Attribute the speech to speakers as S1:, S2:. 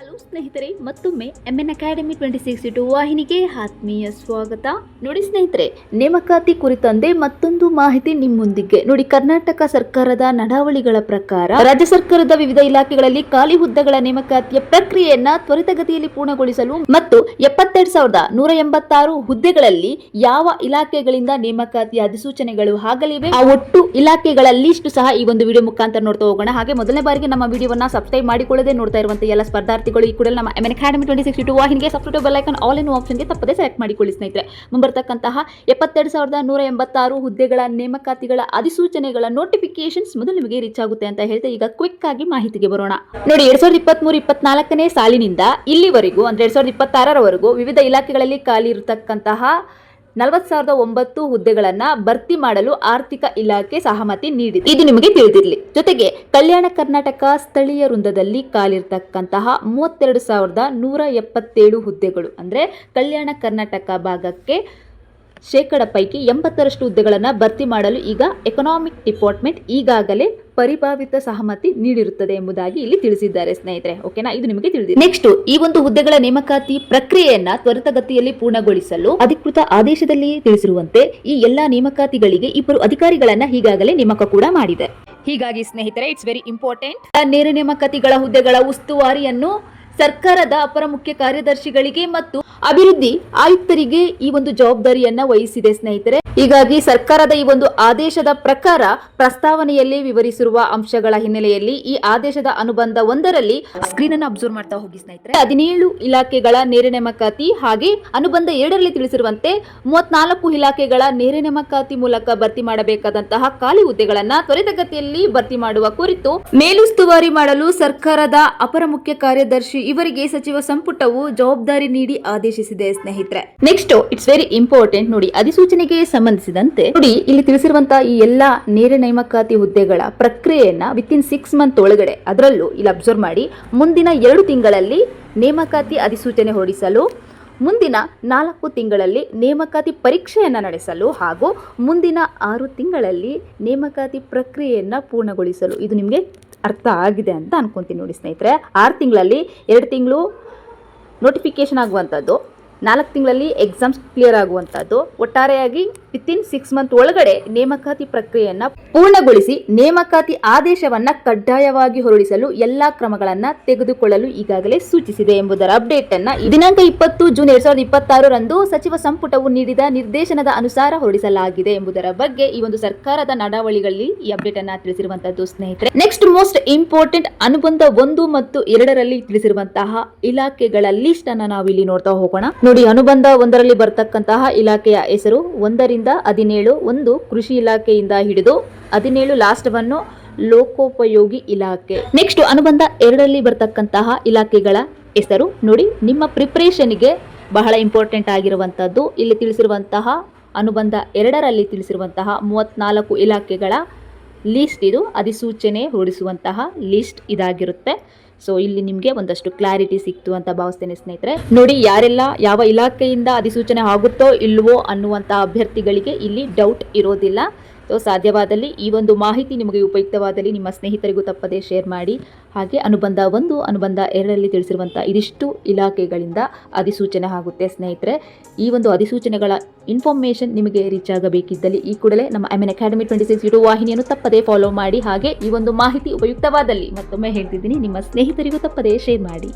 S1: Hello ಸ್ನೇಹಿತರೆ, ಮತ್ತೊಮ್ಮೆ MN academy 2062 ವಾಹಿನಿಗೆ ಆತ್ಮೀಯ ಸ್ವಾಗತ. ನೋಡಿ ಸ್ನೇಹಿತರೆ, ನೇಮಕಾತಿ ಕುರಿತಂತೆ ಮತ್ತೊಂದು ಮಾಹಿತಿ ನಿಮ್ಮೊಂದಿಗೆ. ನೋಡಿ, ಕರ್ನಾಟಕ ಸರ್ಕಾರದ ನಡಾವಳಿಗಳ ಪ್ರಕಾರ ರಾಜ್ಯ ಸರ್ಕಾರದ ವಿವಿಧ ಇಲಾಖೆಗಳಲ್ಲಿ ಖಾಲಿ ಹುದ್ದೆಗಳ ನೇಮಕಾತಿಯ ಪ್ರಕ್ರಿಯೆಯನ್ನ ತ್ವರಿತಗತಿಯಲ್ಲಿ ಪೂರ್ಣಗೊಳಿಸಲು ಮತ್ತು 72,186 ಹುದ್ದೆಗಳಲ್ಲಿ ಯಾವ ಇಲಾಖೆಗಳಿಂದ ನೇಮಕಾತಿಯ ಅಧಿಸೂಚನೆಗಳು ಆಗಲಿವೆ, ಆ ಒಟ್ಟು ಇಲಾಖೆಗಳ ಲಿಸ್ಟ್ ಸಹ ಈ ಒಂದು ವಿಡಿಯೋ ಮುಖಾಂತರ ನೋಡ್ತಾ ಹೋಗೋಣ. ಹಾಗೆ ಮೊದಲನೇ ಬಾರಿಗೆ ನಮ್ಮ ವಿಡಿಯೋವನ್ನ ಸಬ್ಸ್ಕ್ರೈಬ್ ಮಾಡಿಕೊಳ್ಳದೆ ನೋಡ್ತಾ ಇರುವಂತಹ ಎಲ್ಲ ಸ್ಪರ್ಧಾರ್ಥಿಗಳು ಈ ಕೂಡಲೇ ನಮ್ಮ MN ಅಕಾಡೆಮಿ 2062 ವಾಹಿನಿಗೆ subscribe bell icon all in ಆಪ್ಷನ್ಗೆ ತಪ್ಪದೆ ಸೆಲೆಕ್ಟ್ ಮಾಡಿಕೊಳ್ಳಿ ಸ್ನೇಹಿತರೆ. ಮುಂಬರ್ತಕ್ಕಂತಹ 72,186 ಹುದ್ದೆಗಳ ನೇಮಕಾತಿಗಳ ಅಧಿಸೂಚನೆಗಳ ನೋಟಿಫಿಕೇಶನ್ಸ್ ಮೊದಲು ನಿಮಗೆ ರೀಚ್ ಆಗುತ್ತೆ ಅಂತ ಹೇಳ್ತಾ ಈಗ ಕ್ವಿಕ್ ಆಗಿ ಮಾಹಿತಿಗೆ ಬರೋಣ. ನೋಡಿ, 2023-24ನೇ ಸಾಲಿನಿಂದ ಇಲ್ಲಿವರೆಗೂ ಅಂದ್ರೆ 2026ರವರೆಗೂ ವಿವಿಧ ಇಲಾಖೆಗಳಲ್ಲಿ ಖಾಲಿ ಇರತಕ್ಕಂತಹ 40,009 ಹುದ್ದೆಗಳನ್ನ ಭರ್ತಿ ಮಾಡಲು ಆರ್ಥಿಕ ಇಲಾಖೆ ಸಹಮತಿ ನೀಡಿದೆ. ಇದು ನಿಮಗೆ ತಿಳಿದಿರಲಿ. ಜೊತೆಗೆ ಕಲ್ಯಾಣ ಕರ್ನಾಟಕ ಸ್ಥಳೀಯ ವೃಂದದಲ್ಲಿ ಖಾಲಿರ್ತಕ್ಕಂತಹ 32,177 ಹುದ್ದೆಗಳು ಅಂದ್ರೆ ಕಲ್ಯಾಣ ಕರ್ನಾಟಕ ಭಾಗಕ್ಕೆ ಶೇಕಡ ಪೈಕಿ 80ರಷ್ಟು ಹುದ್ದೆಗಳನ್ನು ಭರ್ತಿ ಮಾಡಲು ಈಗ ಎಕನಾಮಿಕ್ ಡಿಪಾರ್ಟ್ಮೆಂಟ್ ಈಗಾಗಲೇ ಪರಿಭಾವಿತ ಸಹಮತಿ ನೀಡಿರುತ್ತದೆ ಎಂಬುದಾಗಿ ಇಲ್ಲಿ ತಿಳಿಸಿದ್ದಾರೆ ಸ್ನೇಹಿತರೆ. ಓಕೆನಾ, ಇದು ನಿಮಗೆ ತಿಳಿದಿದೆ. ನೆಕ್ಸ್ಟ್, ಈ ಒಂದು ಹುದ್ದೆಗಳ ನೇಮಕಾತಿ ಪ್ರಕ್ರಿಯೆಯನ್ನ ತ್ವರಿತಗತಿಯಲ್ಲಿ ಪೂರ್ಣಗೊಳಿಸಲು ಅಧಿಕೃತ ಆದೇಶದಲ್ಲಿ ತಿಳಿಸಿರುವಂತೆ ಈ ಎಲ್ಲಾ ನೇಮಕಾತಿಗಳಿಗೆ 2 ಅಧಿಕಾರಿಗಳನ್ನ ಈಗಾಗಲೇ ನೇಮಕ ಕೂಡ ಮಾಡಿದೆ. ಹೀಗಾಗಿ ಸ್ನೇಹಿತರೆ, ಇಟ್ಸ್ ವೆರಿ ಇಂಪಾರ್ಟೆಂಟ್. ನೇರ ನೇಮಕಾತಿಗಳ ಹುದ್ದೆಗಳ ಉಸ್ತುವಾರಿಯನ್ನು ಸರ್ಕಾರದ ಅಪರ ಮುಖ್ಯ ಕಾರ್ಯದರ್ಶಿಗಳಿಗೆ ಮತ್ತು ಅಭಿವೃದ್ಧಿ ಆಯುಕ್ತರಿಗೆ ಈ ಒಂದು ಜವಾಬ್ದಾರಿಯನ್ನ ವಹಿಸಿದೆ ಸ್ನೇಹಿತರೆ. ಹೀಗಾಗಿ ಸರ್ಕಾರದ ಈ ಒಂದು ಆದೇಶದ ಪ್ರಕಾರ ಪ್ರಸ್ತಾವನೆಯಲ್ಲಿ ವಿವರಿಸಿರುವ ಅಂಶಗಳ ಹಿನ್ನೆಲೆಯಲ್ಲಿ ಈ ಆದೇಶದ ಅನುಬಂಧ 1ರಲ್ಲಿ ಸ್ಕ್ರೀನ್ ಅನ್ನು ಅಬ್ಸರ್ವ್ ಮಾಡ್ತಾ ಹೋಗಿ ಸ್ನೇಹಿತರೆ. 17 ಇಲಾಖೆಗಳ ನೇರ ನೇಮಕಾತಿ ಹಾಗೆ ಅನುಬಂಧ 2ರಲ್ಲಿ ತಿಳಿಸಿರುವಂತೆ 34 ಇಲಾಖೆಗಳ ನೇರ ನೇಮಕಾತಿ ಮೂಲಕ ಭರ್ತಿ ಮಾಡಬೇಕಾದಂತಹ ಖಾಲಿ ಹುದ್ದೆಗಳನ್ನ ತ್ವರಿತಗತಿಯಲ್ಲಿ ಭರ್ತಿ ಮಾಡುವ ಕುರಿತು ಮೇಲುಸ್ತುವಾರಿ ಮಾಡಲು ಸರ್ಕಾರದ ಅಪರ ಮುಖ್ಯ ಕಾರ್ಯದರ್ಶಿ ಇವರಿಗೆ ಸಚಿವ ಸಂಪುಟವು ಜವಾಬ್ದಾರಿ ನೀಡಿ ಆದೇಶಿಸಿದೆ ಸ್ನೇಹಿತರೆ. Next, it's very important. ನೋಡಿ, ಅಧಿಸೂಚನೆಗೆ ಸಂಬಂಧಿಸಿದಂತೆ ನೋಡಿ ಇಲ್ಲಿ ತಿಳಿಸಿರುವಂತಹ ಈ ಎಲ್ಲಾ ನೇರ ನೇಮಕಾತಿ ಹುದ್ದೆಗಳ ಪ್ರಕ್ರಿಯೆಯನ್ನ ವಿತಿನ್ 6 ಮಂತ್ ಒಳಗಡೆ, ಅದರಲ್ಲೂ ಇಲ್ಲಿ ಅಬ್ಸರ್ವ್ ಮಾಡಿ, ಮುಂದಿನ 2 ತಿಂಗಳಲ್ಲಿ ನೇಮಕಾತಿ ಅಧಿಸೂಚನೆ ಹೊರಡಿಸಲು, ಮುಂದಿನ 4 ತಿಂಗಳಲ್ಲಿ ನೇಮಕಾತಿ ಪರೀಕ್ಷೆಯನ್ನು ನಡೆಸಲು ಹಾಗೂ ಮುಂದಿನ 6 ತಿಂಗಳಲ್ಲಿ ನೇಮಕಾತಿ ಪ್ರಕ್ರಿಯೆಯನ್ನು ಪೂರ್ಣಗೊಳಿಸಲು. ಇದು ನಿಮಗೆ ಅರ್ಥ ಆಗಿದೆ ಅಂತ ಅನ್ಕೊಂತೀನಿ. ನೋಡಿ ಸ್ನೇಹಿತರೆ, 6 ತಿಂಗಳಲ್ಲಿ 2 ತಿಂಗಳು ನೋಟಿಫಿಕೇಶನ್ ಆಗುವಂಥದ್ದು, 4 ತಿಂಗಳಲ್ಲಿ ಎಕ್ಸಾಮ್ಸ್ ಕ್ಲಿಯರ್ ಆಗುವಂಥದ್ದು, ಒಟ್ಟಾರೆಯಾಗಿ ವಿತಿನ್ 6 ಮಂತ್ ಒಳಗಡೆ ನೇಮಕಾತಿ ಪ್ರಕ್ರಿಯೆಯನ್ನ ಪೂರ್ಣಗೊಳಿಸಿ ನೇಮಕಾತಿ ಆದೇಶವನ್ನ ಕಡ್ಡಾಯವಾಗಿ ಹೊರಡಿಸಲು ಎಲ್ಲಾ ಕ್ರಮಗಳನ್ನ ತೆಗೆದುಕೊಳ್ಳಲು ಈಗಾಗಲೇ ಸೂಚಿಸಿದೆ ಎಂಬುದರ ಅಪ್ಡೇಟ್ ಅನ್ನ ದಿನಾಂಕ 20 ಜೂನ್ 2026ರಂದು ಸಚಿವ ಸಂಪುಟವು ನೀಡಿದ ನಿರ್ದೇಶನದ ಅನುಸಾರ ಹೊರಡಿಸಲಾಗಿದೆ ಎಂಬುದರ ಬಗ್ಗೆ ಈ ಒಂದು ಸರ್ಕಾರದ ನಡಾವಳಿಗಳಲ್ಲಿ ಈ ಅಪ್ಡೇಟ್ ಅನ್ನ ತಿಳಿಸಿರುವಂತದ್ದು ಸ್ನೇಹಿತರೆ. ನೆಕ್ಸ್ಟ್ ಮೋಸ್ಟ್ ಇಂಪಾರ್ಟೆಂಟ್, ಅನುಬಂಧ 1 ಮತ್ತು 2ರಲ್ಲಿ ತಿಳಿಸಿರುವಂತಹ ಇಲಾಖೆಗಳ ಲಿಸ್ಟ್ ಅನ್ನ ನಾವು ಇಲ್ಲಿ ನೋಡ್ತಾ ಹೋಗೋಣ. ನೋಡಿ, ಅನುಬಂಧ 1ರಲ್ಲಿ ಬರ್ತಕ್ಕಂತಹ ಇಲಾಖೆಯ ಹೆಸರು 1ರಿಂದ 17, 1 ಕೃಷಿ ಇಲಾಖೆಯಿಂದ ಹಿಡಿದು 17 ಲಾಸ್ಟ್ವನ್ನು ಲೋಕೋಪಯೋಗಿ ಇಲಾಖೆ. ನೆಕ್ಸ್ಟ್, ಅನುಬಂಧ 2ರಲ್ಲಿ ಬರ್ತಕ್ಕಂತಹ ಇಲಾಖೆಗಳ ಹೆಸರು ನೋಡಿ, ನಿಮ್ಮ ಪ್ರಿಪರೇಷನ್ಗೆ ಬಹಳ ಇಂಪಾರ್ಟೆಂಟ್ ಆಗಿರುವಂತದ್ದು. ಇಲ್ಲಿ ತಿಳಿಸಿರುವಂತಹ ಅನುಬಂಧ 2ರಲ್ಲಿ ತಿಳಿಸಿರುವಂತಹ 34 ಇಲಾಖೆಗಳ ಲಿಸ್ಟ್, ಇದು ಅಧಿಸೂಚನೆ ಹೊರಡಿಸುವಂತಹ ಲಿಸ್ಟ್ ಇದಾಗಿರುತ್ತೆ. ಸೊ ಇಲ್ಲಿ ನಿಮಗೆ ಒಂದಷ್ಟು ಕ್ಲಾರಿಟಿ ಸಿಕ್ತು ಅಂತ ಭಾವಿಸ್ತೇನೆ ಸ್ನೇಹಿತರೆ. ನೋಡಿ, ಯಾರೆಲ್ಲ ಯಾವ ಇಲಾಖೆಯಿಂದ ಅಧಿಸೂಚನೆ ಆಗುತ್ತೋ ಇಲ್ವೋ ಅನ್ನುವಂತಹ ಅಭ್ಯರ್ಥಿಗಳಿಗೆ ಇಲ್ಲಿ ಡೌಟ್ ಇರೋದಿಲ್ಲ. ಸೊ ಸಾಧ್ಯವಾದಲ್ಲಿ ಈ ಒಂದು ಮಾಹಿತಿ ನಿಮಗೆ ಉಪಯುಕ್ತವಾದಲ್ಲಿ ನಿಮ್ಮ ಸ್ನೇಹಿತರಿಗೂ ತಪ್ಪದೇ ಶೇರ್ ಮಾಡಿ. ಹಾಗೆ ಅನುಬಂಧ 1, ಅನುಬಂಧ 2ರಲ್ಲಿ ತಿಳಿಸಿರುವಂಥ ಇದಿಷ್ಟು ಇಲಾಖೆಗಳಿಂದ ಅಧಿಸೂಚನೆ ಆಗುತ್ತೆ ಸ್ನೇಹಿತರೆ. ಈ ಒಂದು ಅಧಿಸೂಚನೆಗಳ ಇನ್ಫಾರ್ಮೇಷನ್ ನಿಮಗೆ ರೀಚ್ ಆಗಬೇಕಿದ್ದಲ್ಲಿ ಈ ಕೂಡಲೇ ನಮ್ಮ MN ಅಕಾಡೆಮಿ 2062 ವಾಹಿನಿಯನ್ನು ತಪ್ಪದೇ ಫಾಲೋ ಮಾಡಿ. ಹಾಗೆ ಈ ಒಂದು ಮಾಹಿತಿ ಉಪಯುಕ್ತವಾದಲ್ಲಿ ಮತ್ತೊಮ್ಮೆ ಹೇಳ್ತಿದ್ದೀನಿ, ನಿಮ್ಮ ಸ್ನೇಹಿತರಿಗೂ ತಪ್ಪದೇ ಶೇರ್ ಮಾಡಿ.